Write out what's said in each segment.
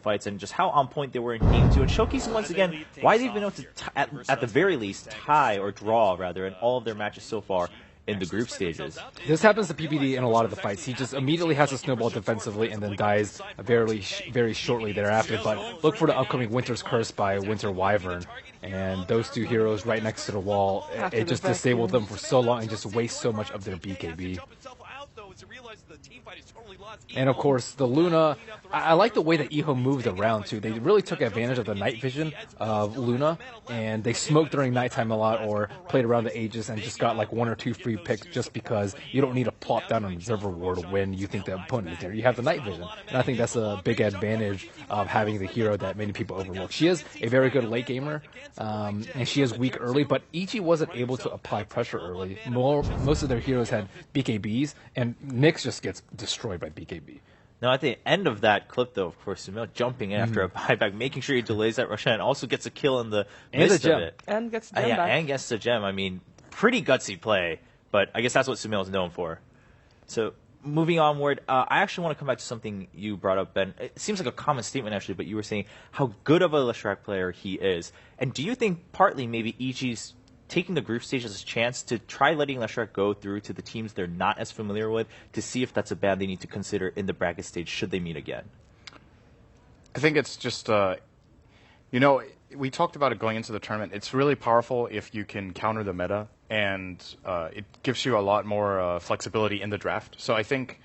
fights and just how on point they were in Game 2, and showcasing once again why they've been able to, at the very least, tie or draw, rather, in all of their matches so far in the group stages. This happens to PPD in a lot of the fights. He just immediately has a snowball defensively and then dies very shortly thereafter. But look for the upcoming Winter's Curse by Winter Wyvern. And those two heroes right next to the wall, it just disabled them for so long and just waste so much of their BKB. And of course, the Luna, I like the way that Eho moved around too. They really took advantage of the night vision of Luna, and they smoked during nighttime a lot or played around the Aegis and just got like 1 or 2 free picks just because you don't need to plop down an observer ward when you think the opponent is there. You have the night vision, and I think that's a big advantage of having the hero that many people overlook. She is a very good late gamer, and she is weak early, but Ichi wasn't able to apply pressure early. Most of their heroes had BKBs, and Nyx just gets destroyed by BKB. Now, at the end of that clip, though, of course, Sumail jumping in after a buyback, making sure he delays that Roshan, and also gets a kill in the midst of it. And gets the gem back. And gets the gem. I mean, pretty gutsy play, but I guess that's what Sumail is known for. So, moving onward, I actually want to come back to something you brought up, Ben. It seems like a common statement, actually, but you were saying how good of a Leshrac player he is. And do you think partly maybe Ichi's taking the group stage as a chance to try letting Leshrac go through to the teams they're not as familiar with to see if that's a band they need to consider in the bracket stage should they meet again? I think it's just, we talked about it going into the tournament. It's really powerful if you can counter the meta, and it gives you a lot more flexibility in the draft. So I think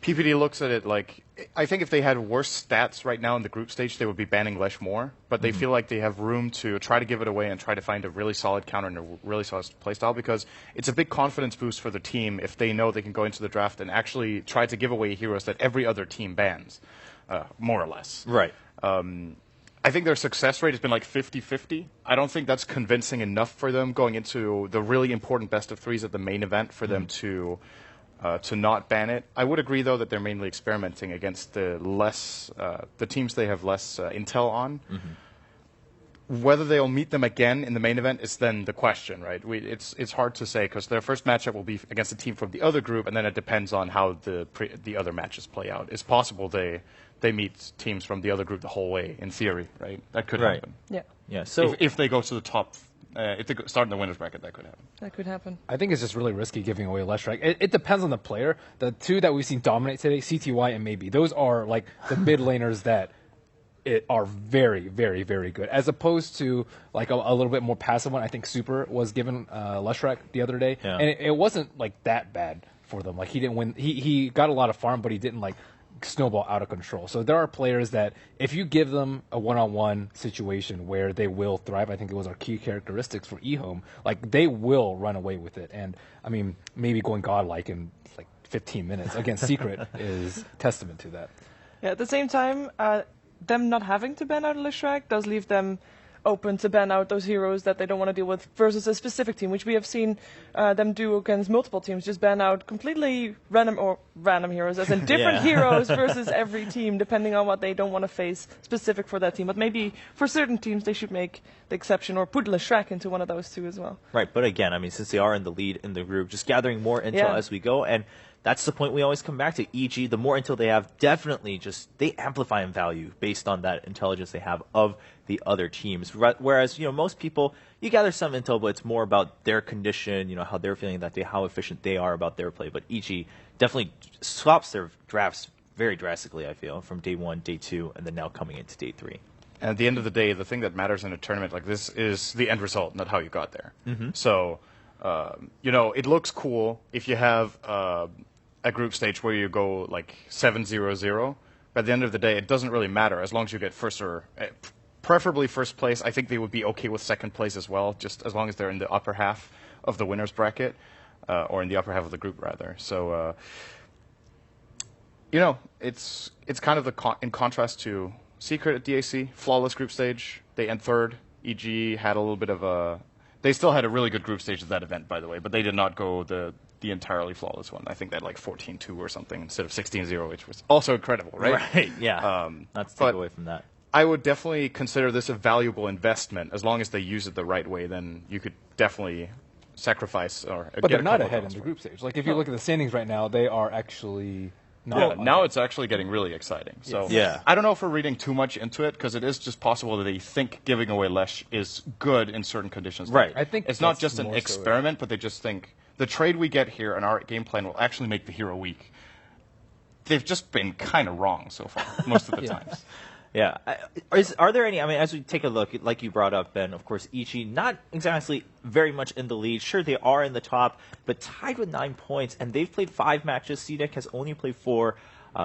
PPD looks at it like, I think if they had worse stats right now in the group stage, they would be banning Lesh more. But they feel like they have room to try to give it away and try to find a really solid counter and a really solid playstyle, because it's a big confidence boost for the team if they know they can go into the draft and actually try to give away heroes that every other team bans, more or less. Right. I think their success rate has been like 50-50. I don't think that's convincing enough for them going into the really important best of threes at the main event for them to not ban it. I would agree, though, that they're mainly experimenting against the teams they have less intel on. Whether they'll meet them again in the main event is then the question, right? It's hard to say because their first matchup will be against a team from the other group, and then it depends on how the other matches play out. It's possible they meet teams from the other group the whole way, in theory, right? That could happen. Yeah. So if they go to the top. If they start in the winner's bracket, that could happen. That could happen. I think it's just really risky giving away Leshrac. It depends on the player. The two that we've seen dominate today, CTY and Maybe, those are like the mid laners that are very, very, very good. As opposed to like a little bit more passive one. I think Super was given Leshrac the other day, and it wasn't like that bad for them. Like he didn't win. He got a lot of farm, but he didn't like snowball out of control. So there are players that if you give them a one-on-one situation where they will thrive, I think it was our key characteristics for eHome, like they will run away with it. And I mean, maybe going godlike in like 15 minutes against Secret is testament to that. Yeah, at the same time, them not having to ban out Leshrac does leave them open to ban out those heroes that they don't want to deal with versus a specific team, which we have seen them do against multiple teams, just ban out completely random heroes, as in different heroes versus every team, depending on what they don't want to face specific for that team. But maybe for certain teams, they should make the exception or put Leshrac into one of those two as well. Right, but again, I mean, since they are in the lead in the group, just gathering more intel as we go, and that's the point we always come back to. E.g., the more intel they have, definitely just they amplify in value based on that intelligence they have of the other teams. Whereas, most people, you gather some intel, but it's more about their condition, how they're feeling that day, how efficient they are about their play. But E.g. definitely swaps their drafts very drastically, I feel, from day 1, day 2, and then now coming into day 3. And at the end of the day, the thing that matters in a tournament like this is the end result, not how you got there. So, it looks cool if you have a group stage where you go like 7-0-0. But at the end of the day, it doesn't really matter as long as you get first or preferably first place. I think they would be okay with second place as well, just as long as they're in the upper half of the winner's bracket, or in the upper half of the group rather. So, it's kind of in contrast to Secret at DAC, flawless group stage. They end third. EG had a little bit of a. They still had a really good group stage at that event, by the way, but they did not go the entirely flawless one. I think they had like 14-2 or something instead of 16-0, which was also incredible, right? Right, yeah. Not to take away from that. I would definitely consider this a valuable investment. As long as they use it the right way, then you could definitely sacrifice or But they're not ahead in the group stage. Like if you look at the standings right now, they are actually Now it's actually getting really exciting. So I don't know if we're reading too much into it, because it is just possible that they think giving away Lesh is good in certain conditions. Right. I think it's not just an experiment, but they just think the trade we get here and our game plan will actually make the hero weak. They've just been kind of wrong so far, most of the times. Yeah. Are there any, I mean, as we take a look, like you brought up, Ben, of course, Ichi, not exactly very much in the lead. Sure, they are in the top, but tied with 9 points, and they've played 5 matches. CDEC has only played 4.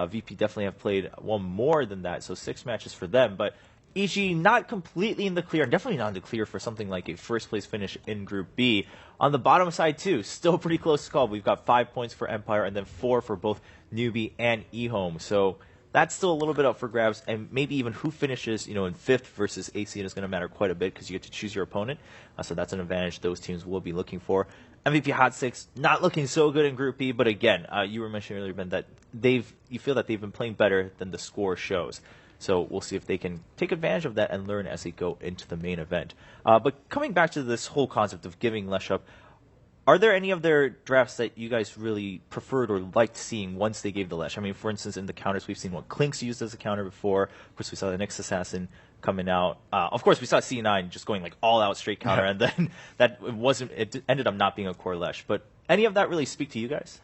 VP definitely have played one more than that, so 6 matches for them. But Ichi not completely in the clear, definitely not in the clear for something like a first-place finish in Group B. On the bottom side, too, still pretty close to call. We've got 5 points for Empire and then 4 for both Newbie and eHome. So that's still a little bit up for grabs, and maybe even who finishes, in 5th versus AC is going to matter quite a bit because you get to choose your opponent. So that's an advantage those teams will be looking for. MVP Hot 6 not looking so good in Group B, but again, you were mentioning earlier, Ben, that you feel that they've been playing better than the score shows. So we'll see if they can take advantage of that and learn as they go into the main event. But coming back to this whole concept of giving Lesh up, are there any of their drafts that you guys really preferred or liked seeing once they gave the Lesh? I mean, for instance, in the counters, we've seen what Clink's used as a counter before. Of course, we saw the Nyx Assassin coming out. Of course, we saw C9 just going like all out straight counter, and then it ended up not being a core Lesh. But any of that really speak to you guys?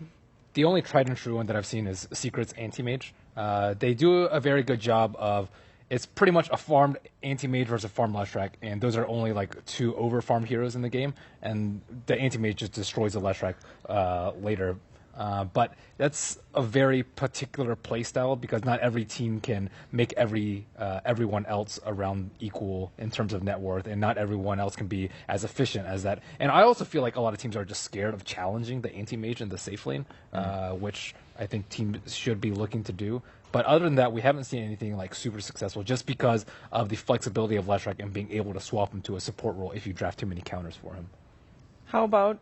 The only tried and true one that I've seen is Secret's Anti-Mage. They do a very good job of, it's pretty much a farmed Anti-Mage versus a farmed Leshrac, and those are only like 2 over-farmed heroes in the game, and the Anti-Mage just destroys the Leshrac later. But that's a very particular playstyle because not every team can make everyone else around equal in terms of net worth, and not everyone else can be as efficient as that. And I also feel like a lot of teams are just scared of challenging the Anti-Mage in the safe lane, which I think teams should be looking to do. But other than that, we haven't seen anything like super successful just because of the flexibility of Leshrac and being able to swap him to a support role if you draft too many counters for him. How about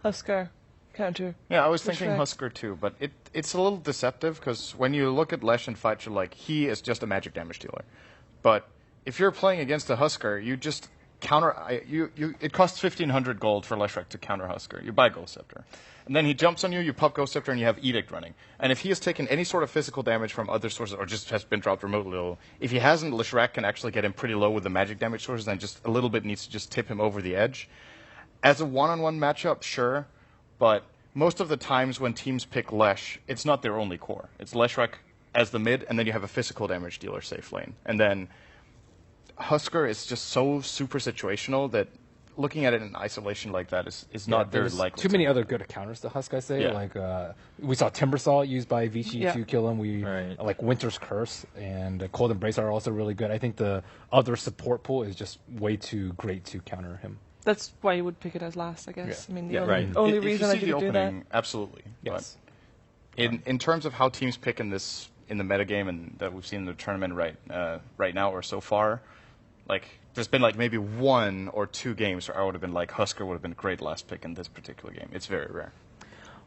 Husker counter? Yeah, I was thinking Husker too, but it's a little deceptive because when you look at Lesh and fight, you're like, he is just a magic damage dealer. But if you're playing against a Husker, you just counter. It costs 1,500 gold for Leshrac to counter Husker. You buy Ghost Scepter. And then he jumps on you, you pop Ghost Scepter, and you have Edict running. And if he has taken any sort of physical damage from other sources, or just has been dropped remotely low, if he hasn't, Leshrac can actually get him pretty low with the magic damage sources, and just a little bit needs to just tip him over the edge. As a one-on-one matchup, sure, but most of the times when teams pick Lesh, it's not their only core. It's Leshrac as the mid, and then you have a physical damage dealer safe lane. And then Husker is just so super situational that looking at it in isolation like that is not very likely. Too many other good counters to Husk, I say. Yeah. Like we saw Timbersaw used by Vici to kill him. Like Winter's Curse and Cold Embrace are also really good. I think the other support pool is just way too great to counter him. That's why you would pick it as last, I guess. Yeah. I mean, the only reason I could do that. Absolutely. Yes. But in terms of how teams pick in the metagame and that we've seen in the tournament right now or so far, like there's been like maybe 1 or 2 games where I would have been like Husker would have been a great last pick in this particular game. It's very rare.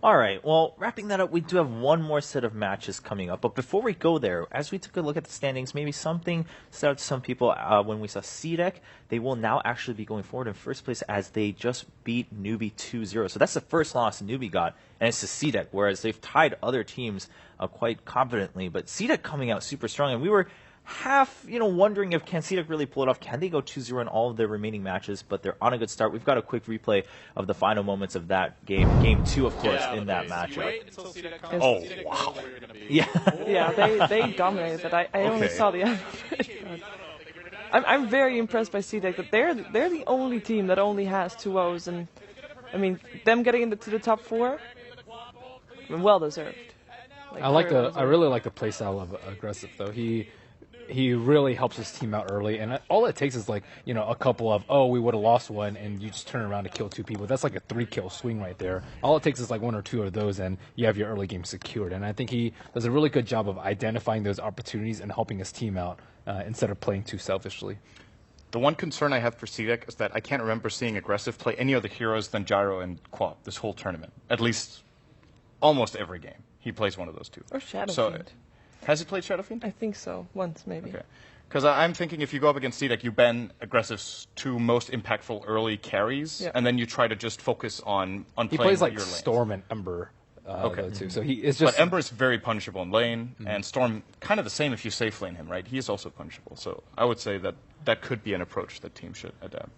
All right, well, wrapping that up, we do have one more set of matches coming up. But before we go there, as we took a look at the standings, maybe something stood out to some people when we saw CDEC. They will now actually be going forward in first place as they just beat Newbie 2-0. So that's the first loss Newbie got, and it's to CDEC, whereas they've tied other teams quite confidently. But CDEC coming out super strong, and we were half, wondering if can CDEC really pull it off. Can they go 2-0 in all of their remaining matches? But they're on a good start. We've got a quick replay of the final moments of that game. Game 2, of course, in that matchup. Oh, wow. Yeah. Yeah, they dominated. I only saw the end of it. I'm very impressed by CDEC that they're the only team that only has 2-0s, and I mean them getting into the top 4, well deserved. I really like the playstyle of Aggressive though. He really helps his team out early, and all it takes is like a couple of we would have lost one, and you just turn around to kill 2 people. That's like a 3-kill swing right there. All it takes is like 1 or 2 of those, and you have your early game secured. And I think he does a really good job of identifying those opportunities and helping his team out instead of playing too selfishly. The one concern I have for CDEC is that I can't remember seeing Aggressive play any other heroes than Gyro and Quap this whole tournament. At least almost every game he plays one of those 2. Or Shadowfiend. So, has he played Shadowfiend? I think so. Once, maybe. Okay. Because I'm thinking if you go up against CDEC, you ban Aggressive's 2 most impactful early carries, and then you try to just focus on he playing plays like your lanes. Storm and Ember though, too. So he is just. But Ember's very punishable in lane, and Storm kind of the same if you safe lane him, right? He is also punishable. So I would say that could be an approach that teams should adapt.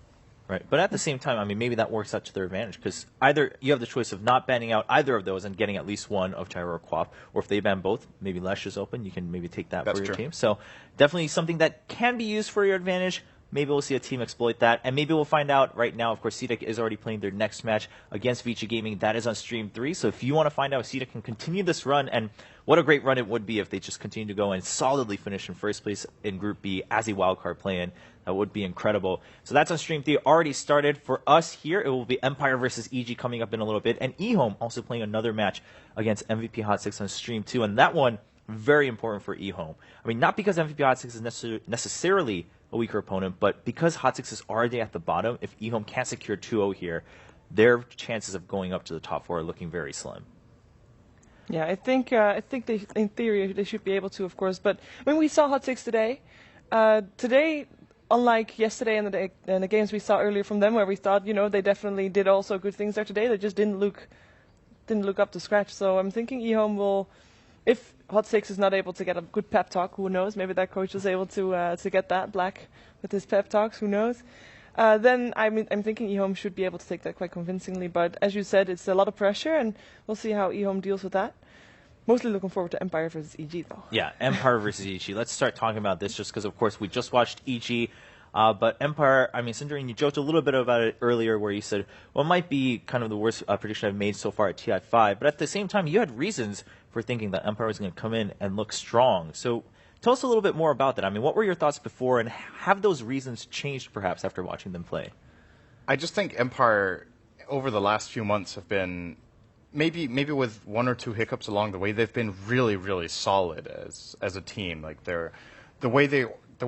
Right, but at the same time, I mean, maybe that works out to their advantage because either you have the choice of not banning out either of those and getting at least one of Tyro or Quap, or if they ban both, maybe Lesh is open. You can maybe take that for your team. So definitely something that can be used for your advantage. Maybe we'll see a team exploit that, and maybe we'll find out right now. Of course, CDEC is already playing their next match against Vici Gaming. That is on Stream 3, so if you want to find out if CDEC can continue this run, and what a great run it would be if they just continue to go and solidly finish in first place in Group B as a wildcard play-in. That would be incredible. So that's on Stream 3, already started. For us here, it will be Empire versus EG coming up in a little bit, and eHome also playing another match against MVP Hot 6 on Stream 2, and that one, very important for eHome. I mean, not because MVP Hot 6 is necessarily a weaker opponent, but because Hot 6 is already at the bottom, if eHome can't secure 2-0 here, their chances of going up to the top 4 are looking very slim. Yeah, I think they, in theory, they should be able to, of course. But when we saw Hot 6 today, unlike yesterday and the games we saw earlier from them, where we thought, they definitely did also good things there today, they just didn't look up to scratch. So I'm thinking eHome will, if Hot 6 is not able to get a good pep talk, who knows? Maybe that coach was able to get that, Black, with his pep talks, who knows? Then I'm thinking eHome should be able to take that quite convincingly. But as you said, it's a lot of pressure, and we'll see how eHome deals with that. Mostly looking forward to Empire versus EG, though. Yeah, Empire versus EG. Let's start talking about this just because, of course, we just watched EG. But Empire, I mean, Syndrome, you joked a little bit about it earlier where you said, well, it might be kind of the worst prediction I've made so far at TI5. But at the same time, you had reasons for thinking that Empire was going to come in and look strong. So tell us a little bit more about that. I mean, what were your thoughts before, and have those reasons changed perhaps after watching them play? I just think Empire, over the last few months, have been, maybe with one or two hiccups along the way, they've been really, really solid as a team. Like the way they